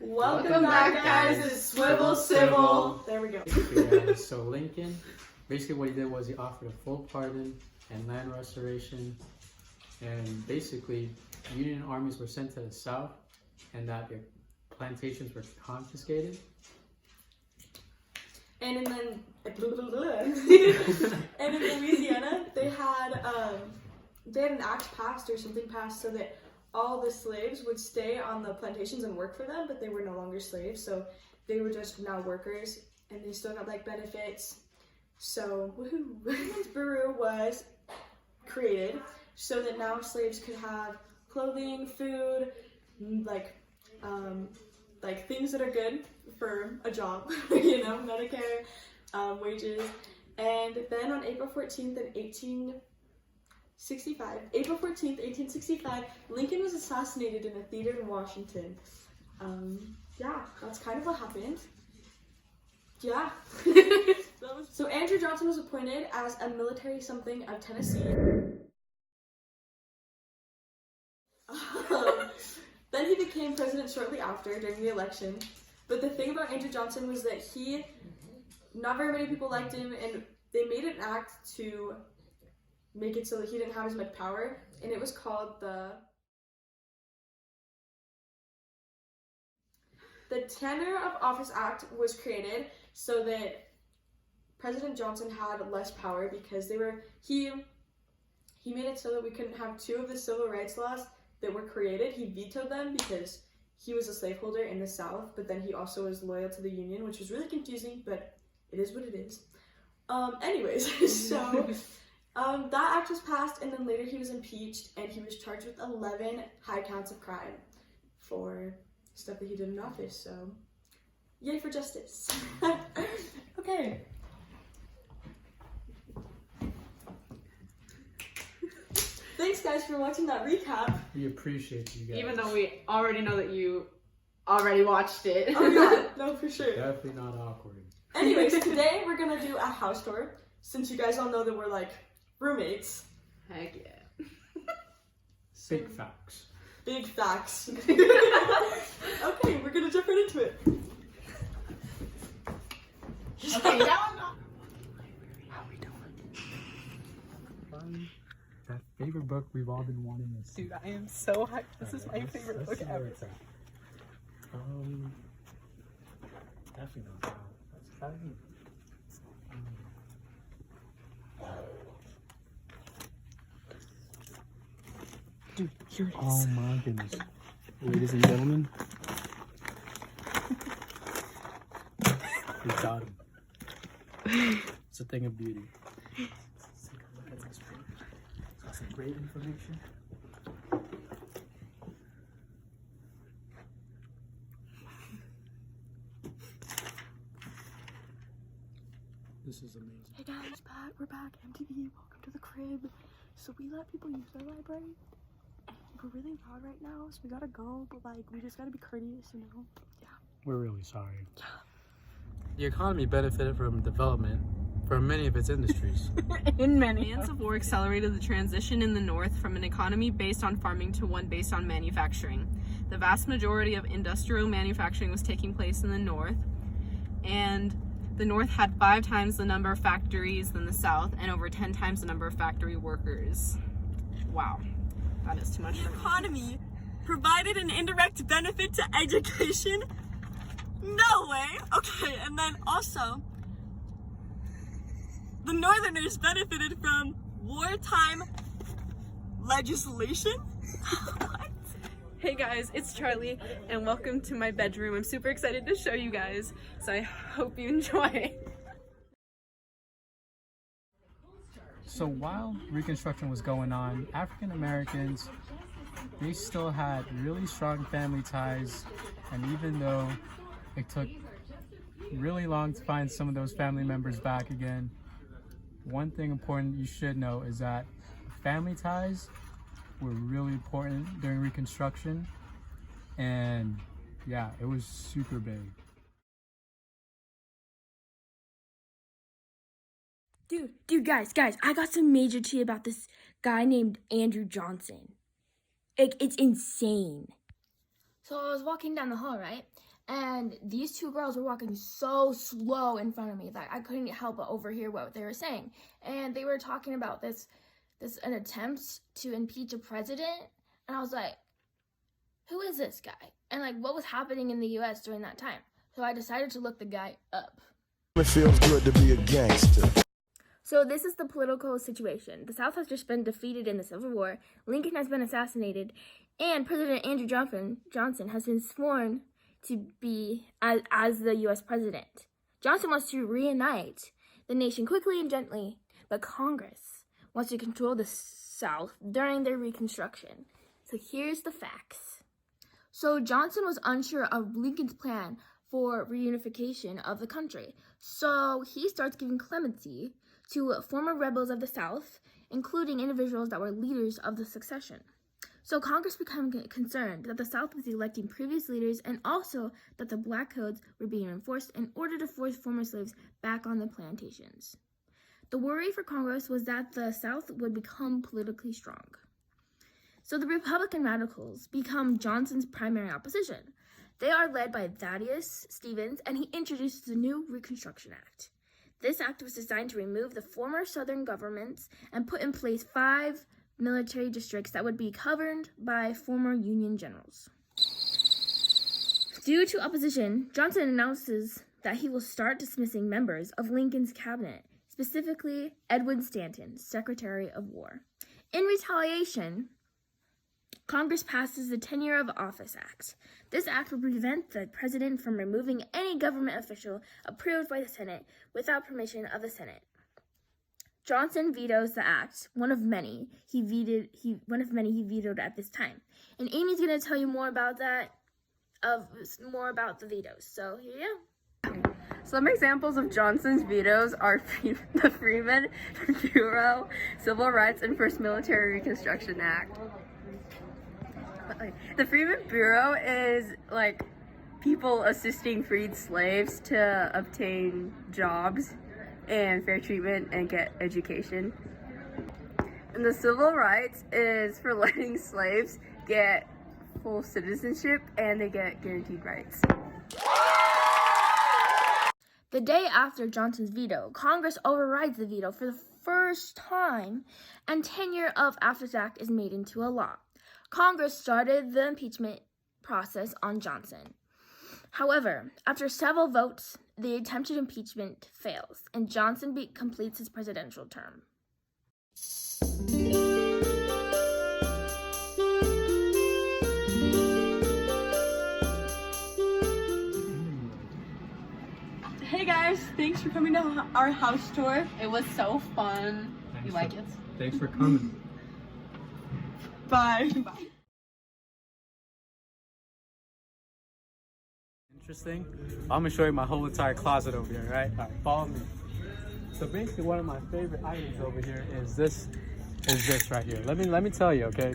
Welcome back, guys. It's Swivel Civil. There we go. Guys, so Lincoln, basically what he did was he offered a full pardon and land restoration, and basically Union armies were sent to the south and that their plantations were confiscated. And in and in Louisiana, they had an act passed or something passed so that all the slaves would stay on the plantations and work for them, but they were no longer slaves, so they were just now workers, and they still got like benefits. So woohoo! Bureau was created so that now slaves could have clothing, food, like things that are good for a job, you know, Medicare, wages. And then on April 14th, 1865, Lincoln was assassinated in a theater in Washington. Yeah, that's kind of what happened. Yeah. So Andrew Johnson was appointed as a military something of Tennessee. Then he became president shortly after, during the election. But the thing about Andrew Johnson was that not very many people liked him, and they made an act to make it so that he didn't have as much power, and it was called the Tenure of Office Act was created so that President Johnson had less power because he made it so that we couldn't have two of the civil rights laws that were created. He vetoed them because he was a slaveholder in the South, but then he also was loyal to the Union, which was really confusing, but it is what it is. Anyways, so that act was passed, and then later he was impeached, and he was charged with 11 high counts of crime for stuff that he did in office, so yay for justice. Okay. Thanks, guys, for watching that recap. We appreciate you guys. Even though we already know that you already watched it. Oh yeah, no, for sure. Definitely not awkward. Anyways, today we're gonna do a house tour, since you guys all know that we're like roommates. Heck yeah. Big facts. Big facts. Okay, we're gonna jump right into it. Okay, How we doing? That favorite book we've all been wanting to see. dude, I am so hyped. This is my favorite book ever. Definitely not that. That's heavy. Dude, here it is. Oh my goodness. Ladies and gentlemen. We got him. It's a thing of beauty. Let's take a look at this page. It's got some great information. This is amazing. Hey guys, we're back. MTV, welcome to the crib. So we let people use our library, and we're really loud right now, so we gotta go, but like, we just gotta be courteous, you know? Yeah. We're really sorry. Yeah. The economy benefited from development from many of its industries. In many. The of war accelerated the transition in the North from an economy based on farming to one based on manufacturing. The vast majority of industrial manufacturing was taking place in the North, and the North had 5 times the number of factories than the South, and over 10 times the number of factory workers. Wow, that is too much for me. The economy provided an indirect benefit to education? No way! Okay, and then also, the Northerners benefited from wartime legislation? What? Hey guys, it's Charlie, and welcome to my bedroom. I'm super excited to show you guys, so I hope you enjoy. So while Reconstruction was going on, African Americans, they still had really strong family ties, and even though it took really long to find some of those family members back again, one thing important you should know is that family ties were really important during Reconstruction, and yeah, it was super big. Dude, guys, I got some major tea about this guy named Andrew Johnson. It's insane. So I was walking down the hall, right? And these two girls were walking so slow in front of me that I couldn't help but overhear what they were saying. And they were talking about an attempt to impeach a president. And I was like, who is this guy? And like, what was happening in the US during that time? So I decided to look the guy up. It feels good to be a gangster. So this is the political situation. The South has just been defeated in the Civil War. Lincoln has been assassinated. And President Andrew Johnson has been sworn to be as the U.S. president. Johnson wants to reunite the nation quickly and gently, but Congress wants to control the South during their Reconstruction. So here's the facts. So Johnson was unsure of Lincoln's plan for reunification of the country. So he starts giving clemency to former rebels of the South, including individuals that were leaders of the succession. So Congress became concerned that the South was electing previous leaders and also that the black codes were being enforced in order to force former slaves back on the plantations. The worry for Congress was that the South would become politically strong. So the Republican radicals become Johnson's primary opposition. They are led by Thaddeus Stevens, and he introduces the new Reconstruction Act. This act was designed to remove the former Southern governments and put in place 5 military districts that would be governed by former Union generals. Due to opposition, Johnson announces that he will start dismissing members of Lincoln's cabinet, specifically Edwin Stanton, Secretary of War. In retaliation, Congress passes the Tenure of Office Act. This act will prevent the president from removing any government official approved by the Senate without permission of the Senate. Johnson vetoes the act, one of many he vetoed at this time. And Amy's going to tell you more about that, more about the vetoes. So here you go. Some examples of Johnson's vetoes are the Freeman Bureau, Civil Rights and First Military Reconstruction Act. The Freeman Bureau is like people assisting freed slaves to obtain jobs and fair treatment and get education. And the Civil Rights is for letting slaves get full citizenship and they get guaranteed rights. The day after Johnson's veto, Congress overrides the veto for the first time, and Tenure of Office Act is made into a law. Congress started the impeachment process on Johnson. However, after several votes, the attempted impeachment fails, and Johnson completes his presidential term. Hey guys, thanks for coming to our house tour. It was so fun. You like it? Thanks for coming. Bye. Interesting. I'm gonna show you my whole entire closet over here, right? All right, follow me. So basically, one of my favorite items over here is this right here. Let me tell you, okay?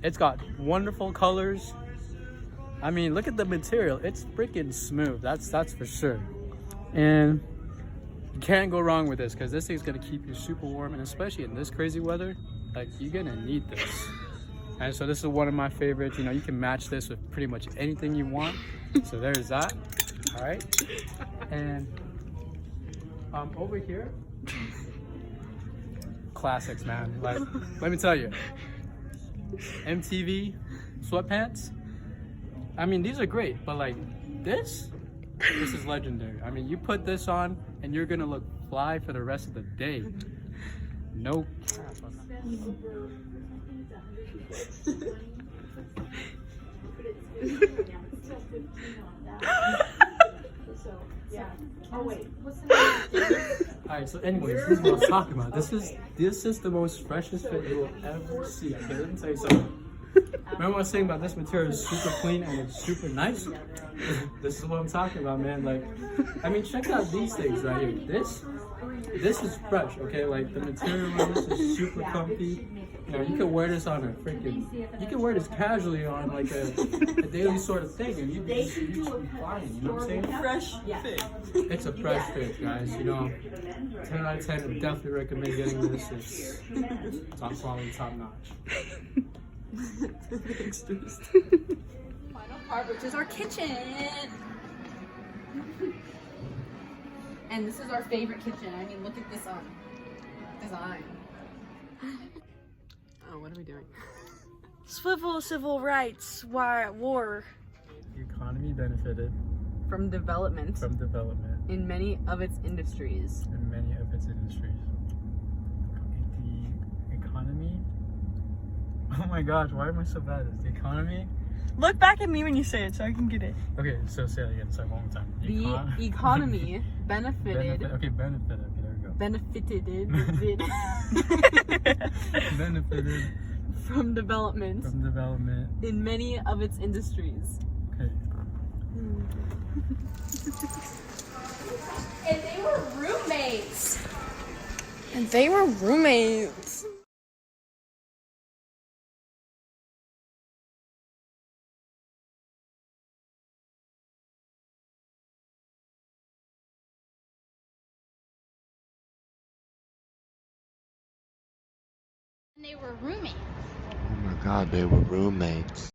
It's got wonderful colors. I mean, look at the material. It's freaking smooth. That's for sure. And you can't go wrong with this because this thing's gonna keep you super warm, and especially in this crazy weather, like you're gonna need this. And so this is one of my favorites. You know, you can match this with pretty much anything you want. So there's that. All right. And over here, classics, man. Like, let me tell you, MTV sweatpants. I mean, these are great, but like this is legendary. I mean, you put this on and you're gonna look fly for the rest of the day. No cap on that. Alright, so anyways, this is what I was talking about. This is the most freshest fit you will ever see. Okay, let me tell you something. Remember what I was saying about this material is super clean and it's super nice? This is what I'm talking about, man. Like, I mean, check out these things right here. This is fresh, okay? Like, the material on this is super comfy. You know, you can wear this on you can wear this casually on like a daily sort of thing, and you'd be fine, you know what I'm saying? Fresh fit. It's a fresh fit, guys, you know. 10 out of 10, I definitely recommend getting this. It's top quality, top notch. Final part, which is our kitchen. And this is our favorite kitchen. I mean, look at this design. Oh, what are we doing? Swivel civil rights war. The economy benefited From development from development in many of its industries. in many of its industries. The economy? Oh my gosh, why am I so bad at this? The economy? Look back at me when you say it so I can get it. Okay, so say it again. Sorry, one more time. The economy benefited. Okay, benefited. Okay, there we go. Benefited Benefited from development from development. in many of its industries. Okay. And they were roommates. And they were roommates. They were roommates. Oh my God, they were roommates.